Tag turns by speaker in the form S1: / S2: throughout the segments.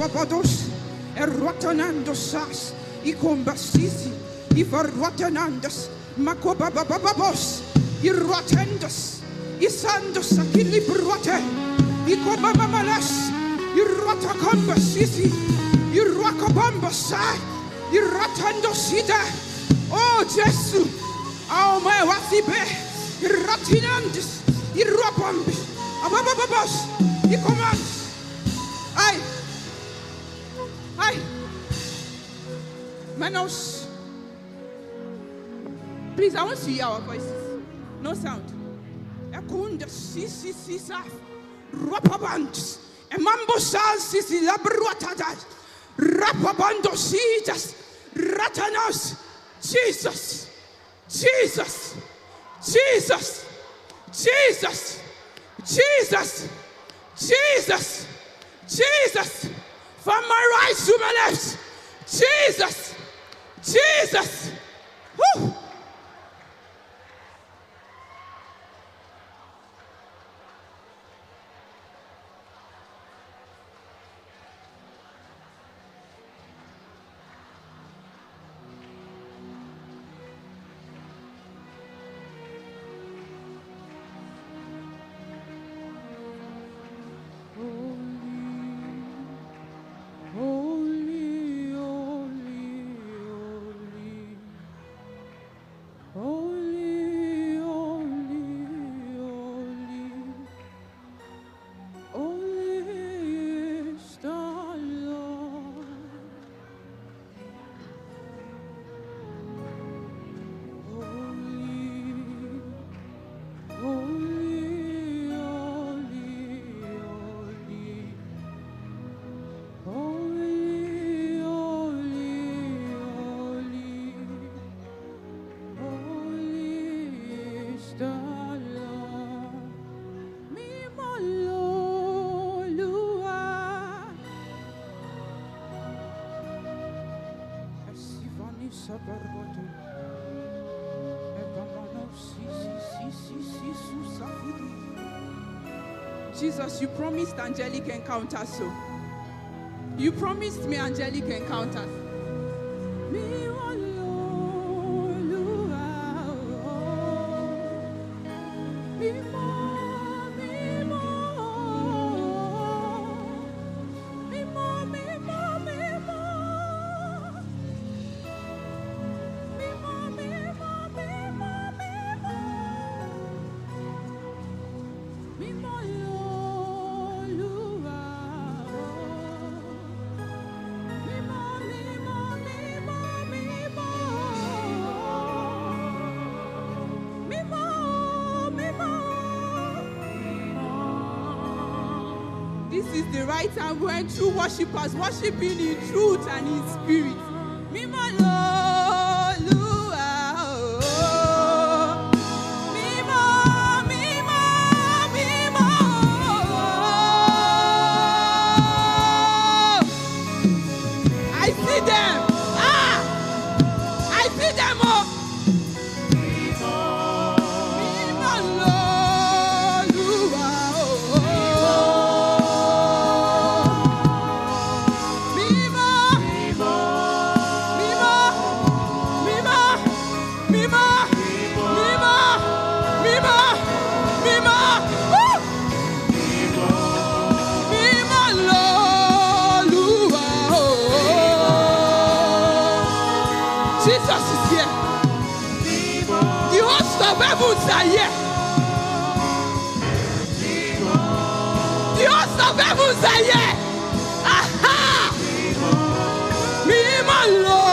S1: Babados, Rotanando Sas, Icombasisi, Ivarwatanandas, Macobabababos, Irwatendas, Isandos, Akilibruate, Icobamalas, Irwatacambasisi, Irwakabambasa, Irratandosida, oh Jesu, oh my Wasibe, Irratinandis, Irwapambis, Ababababos, Icommand. Manos, please, I want to hear our voices. No sound. Ekunda sisi sisa rapabands. Emambo sal sisi labruatadas. Rapabando sijas ratanos. Jesus, Jesus, Jesus, Jesus, Jesus, Jesus, Jesus. From my right to my left. Jesus. Jesus! Woo! Jesus, you promised angelic encounters, so you promised me angelic encounters. This is the right time when true worshippers worshiping in truth and in spirit. I see them. I see them all. Jesus is here. The host of heavens are here. The host of heavens are here. Aha! Me, my Lord.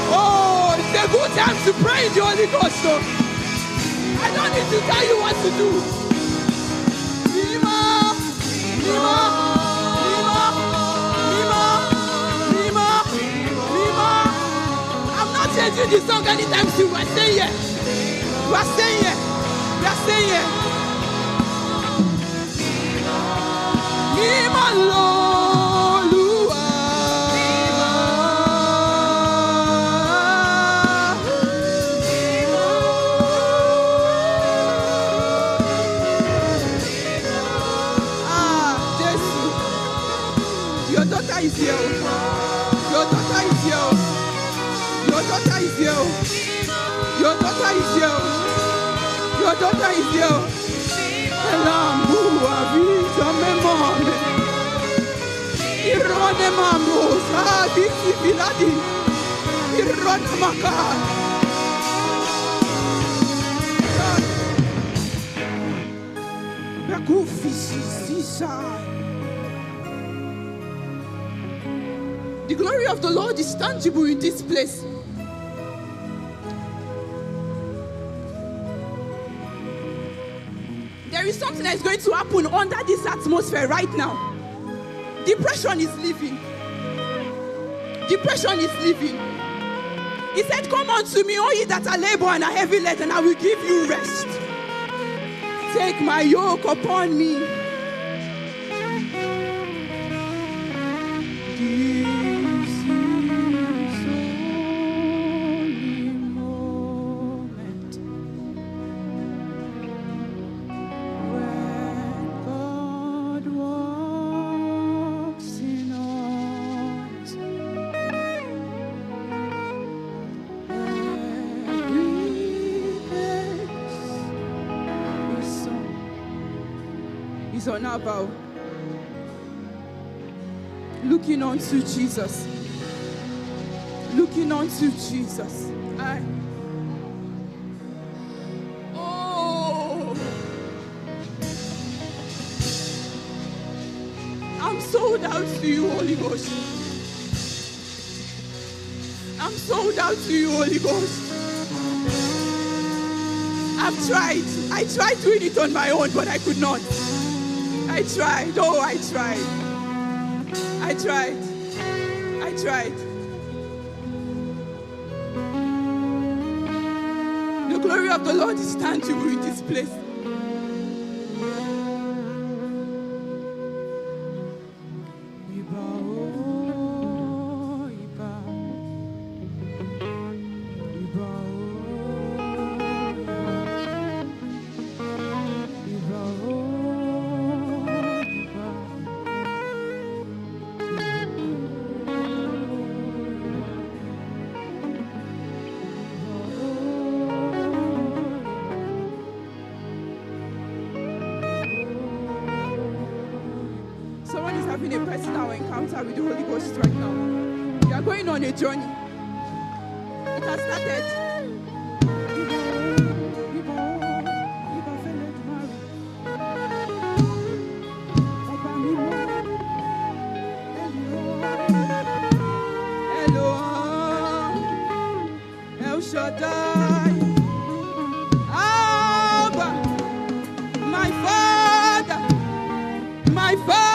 S1: Oh, it's a good time to pray in the Holy Ghost. So I don't need to tell you what to do. sing this song anytime soon. We're staying here. We're staying here. We're staying here. Your daughter is here. Your daughter is here. Your daughter is here. Your daughter is here. Your daughter is here. The glory of the Lord is tangible in this place. There is something that is going to happen under this atmosphere right now. Depression is leaving. Depression is leaving. He said, come unto me, all ye that are labor and are heavy laden, and I will give you rest. Take my yoke upon me. On our bow, looking unto Jesus, looking unto Jesus. I'm sold out to you, Holy Ghost. I'm sold out to you, Holy Ghost. I've tried. I tried doing it on my own, but I could not. I tried. Oh, I tried. I tried. I tried. The glory of the Lord is tangible in this place. A personal encounter with the Holy Ghost right now. You are going on a journey. It has started. Hello, El Shaddai, Abba, my Father, my Father.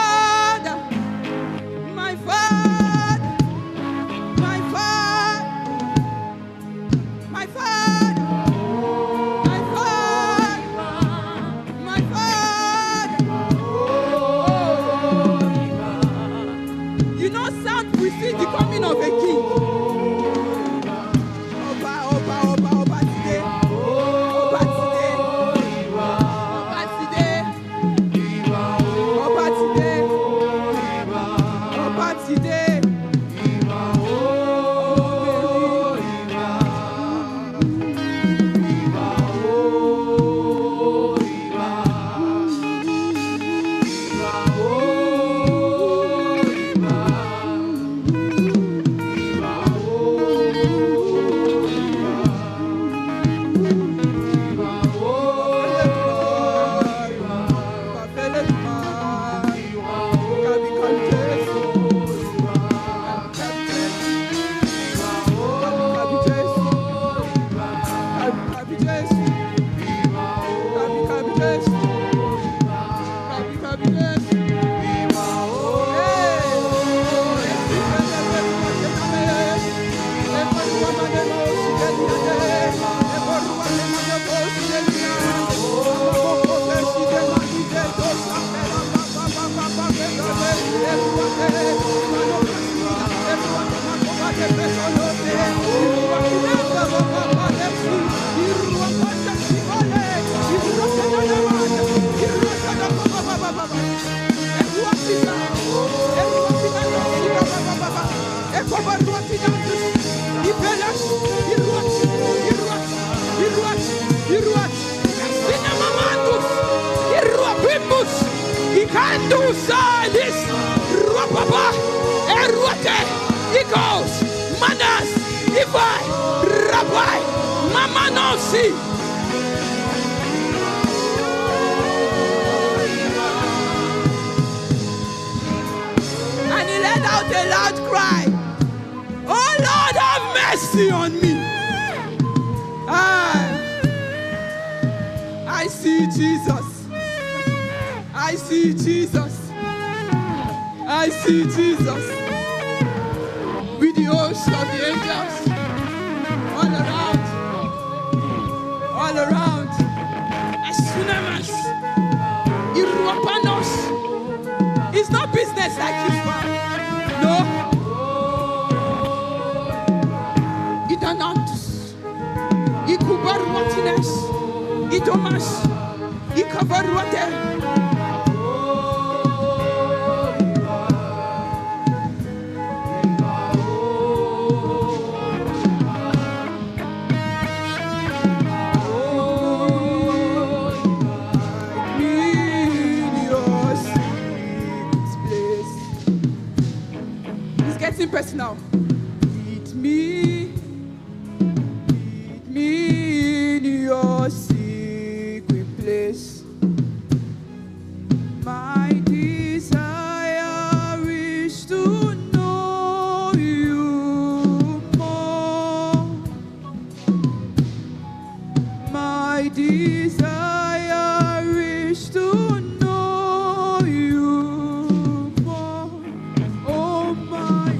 S1: Mandu Salis, Rapapa, Eruate, Eagles, Manas, Ivai, Rabbi, Mama Nosi. And he let out a loud cry. Oh Lord, have mercy on me. I see Jesus. I see Jesus. I see Jesus. With the host of the angels all around. All around. Asunamas. Iruapanos. It's not business like usual. No. Idanantus. Ikubaruatines. Idomas. Ikavaruate. Personal. Lead me in your secret place. My desire is to know you more. My desire is to know you more. Oh my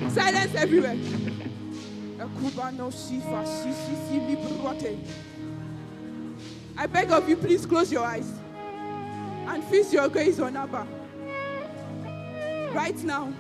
S1: Silence everywhere. I beg of you, please close your eyes and fix your gaze on Abba. Right now.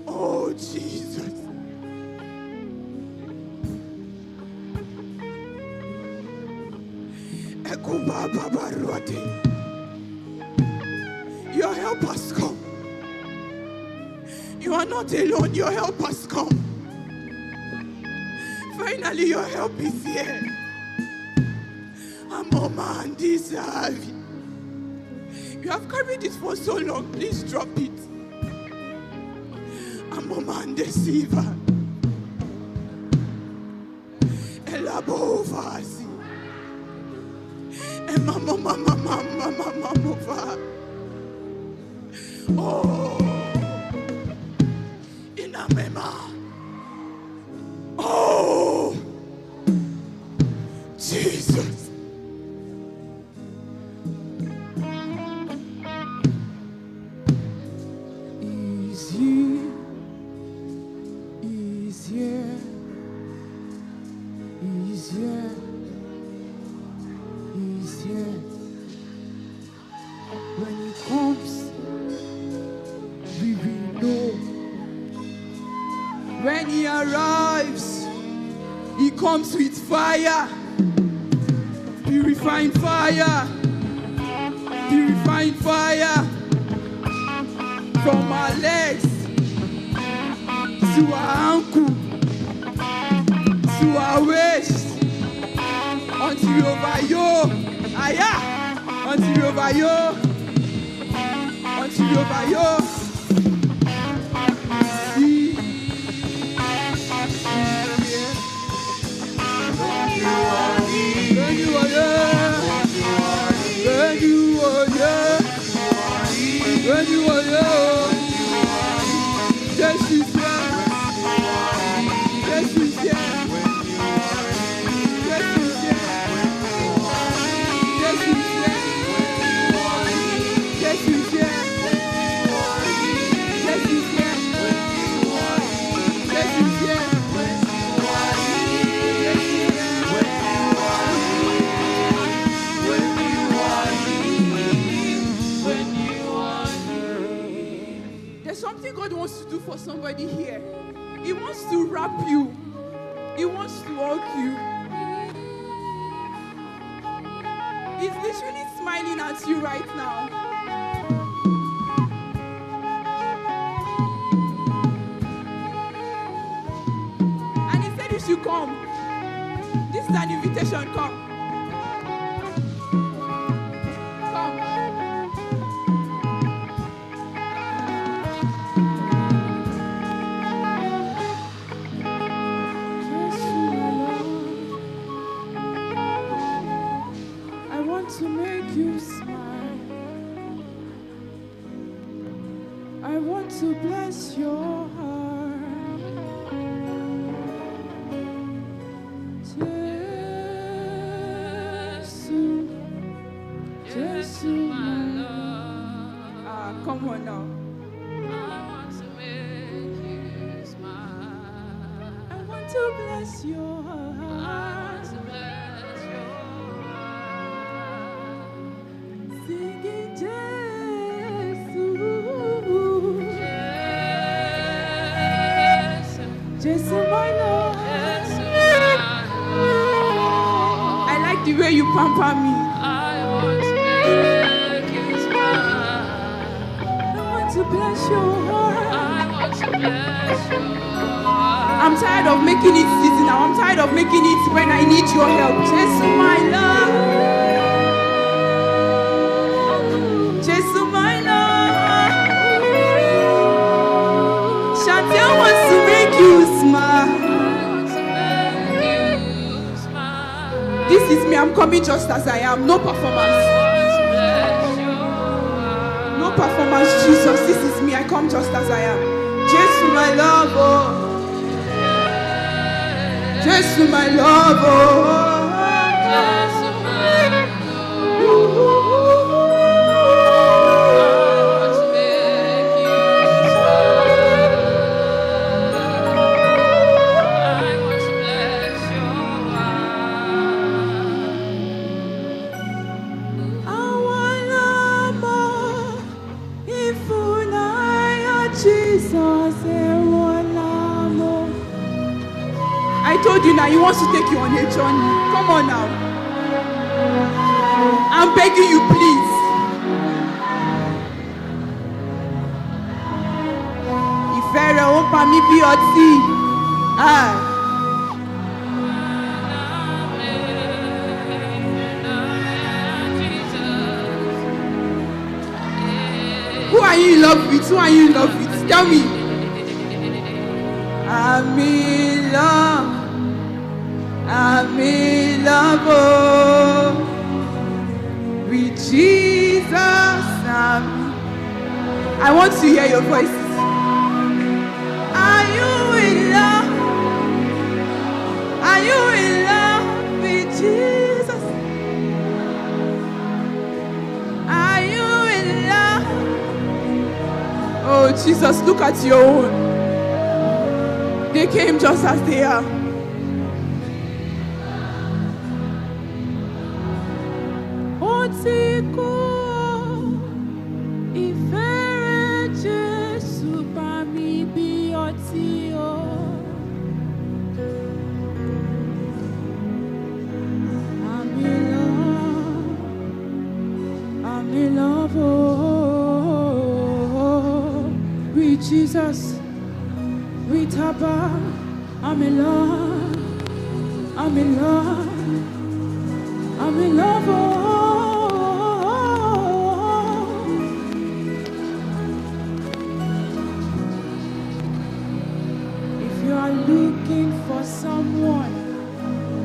S1: Oh Jesus. Your help has come. You are not alone. Your help has come. Finally, your help is here. Mama, and this heavy. You have carried it for so long. Please drop it. Mama, and deceiver. Elabovasi. Mama. Oh, Inamema. Oh, Jesus. He's here. He's here. He's here. He's here. When he comes, we will know. When he arrives, he comes with fire. Purifying fire. Purifying fire. From our legs to our ankle to our waist until you over yo. Aya! Until you over yo. Until you over yo. See? When you are here. When you are here. When you are here. Yes, she's here. Yes, she's here. Yes, she's here. Yes, she's here. Yes, she's here. Yes, she's here. Yes, she's here. Yes, she's here. There's something God wants to do for somebody here. He wants to wrap you. He wants to hug you. He's literally smiling at you right now. And he said you should come. This is an invitation. Come. To make you smile, I want to bless your heart. Jesus, my love. Come on now. I want to make you smile. I want to bless your heart. Jesus, my Lord. I like the way you pamper me. I want to make you smile. I want to bless your heart. I want to bless your heart. I'm tired of making it seasonal. I'm tired of making it when I need your help. Jesus, my love. Jesus, my love. Shantel wants to make you smile. This is me. I'm coming just as I am. No performance. No performance, Jesus. This is me. I come just as I am. Jesus, my love. Oh. Jesus, my love. Oh. I told you now, he wants to take you on a journey. Come on now. I'm begging you, please. pa mí bí ọtí. Who are you in love with? Who are you in love with? Tell me. I'm in love. I'm in love, oh, with Jesus. I want to hear your voices. Are you in love? Are you in love with Jesus? Are you in love? Oh, Jesus, look at your own. They came just as they are. Jesus, with Abba, I'm in love, I'm in love, I'm in love, oh. If you are looking for someone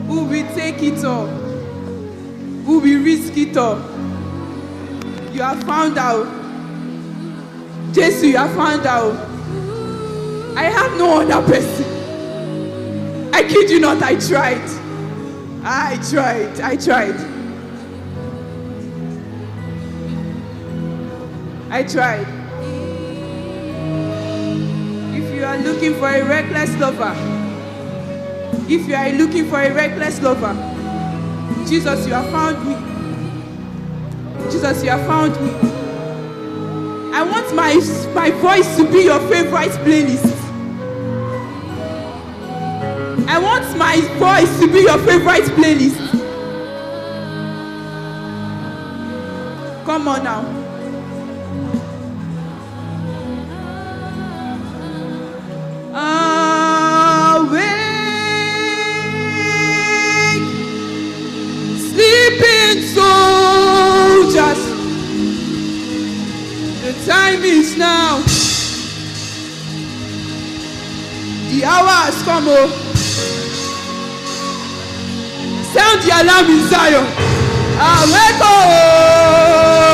S1: who will take it all, who will risk it all, you have found out. Jesus, you have found out. I have no other person. I kid you not, I tried. I tried. If you are looking for a reckless lover, Jesus, you have found me. Jesus, you have found me. I want my voice to be your favorite playlist. I want my voice to be your favorite playlist. Come on now. Awake, sleeping soldiers. The time is now. The hour has come, oh. Sound the alarm in Zion. Awake, oh.